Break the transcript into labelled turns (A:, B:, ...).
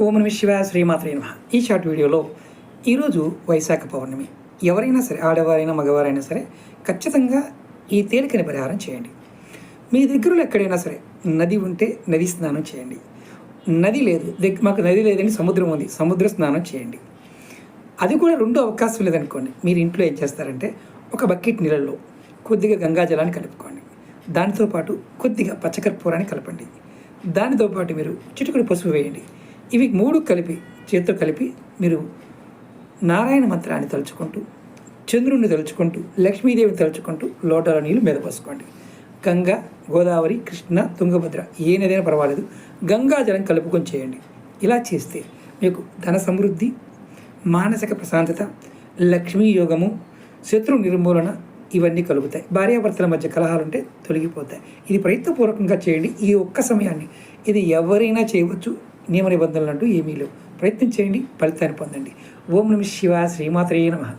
A: ఓం నమ శివాయ, శ్రీమాత్రే నమః. ఈ షార్ట్ వీడియోలో ఈరోజు వైశాఖ పౌర్ణమి. ఎవరైనా సరే, ఆడవారైనా మగవారైనా సరే, ఖచ్చితంగా ఈ తేలికని పరిహారం చేయండి. మీ దగ్గరలో ఎక్కడైనా సరే నది ఉంటే నది స్నానం చేయండి. నది లేదు, మాకు నది లేదని సముద్రం ఉంది, సముద్ర స్నానం చేయండి. అది కూడా రెండో అవకాశం లేదనుకోండి, మీరు ఇంట్లో ఏం చేస్తారంటే ఒక బకెట్ నీళ్ళల్లో కొద్దిగా గంగాజలాన్ని కలుపుకోండి. దానితో పాటు కొద్దిగా పచ్చకర్పూరాన్ని కలపండి. దానితో పాటు మీరు చిటికెడు పసుపు వేయండి. ఇవి మూడు కలిపి చేతితో కలిపి మీరు నారాయణ మంత్రాన్ని తలుచుకుంటూ, చంద్రుడిని తలుచుకుంటూ, లక్ష్మీదేవిని తలుచుకుంటూ లోటాల నీళ్ళు మీద పోసుకోండి. గంగా, గోదావరి, కృష్ణ, తుంగభద్ర ఏ నదైనా పర్వాలేదు, గంగాజలం కలుపుకొని చేయండి. ఇలా చేస్తే మీకు ధన సమృద్ధి, మానసిక ప్రశాంతత, లక్ష్మీ యోగము, శత్రు నిర్మూలన ఇవన్నీ కలుగుతాయి. భార్యాభర్తల మధ్య కలహాలుంటే తొలగిపోతాయి. ఇది ప్రయత్నపూర్వకంగా చేయండి. ఈ ఒక్క సమయాన్ని ఇది ఎవరైనా చేయవచ్చు. నియమ నిబంధనలు అంటూ ఏమీ లేవు. ప్రయత్నం చేయండి, ఫలితాన్ని పొందండి. ఓం నమః శివాయ, శ్రీమాత్రే నమః.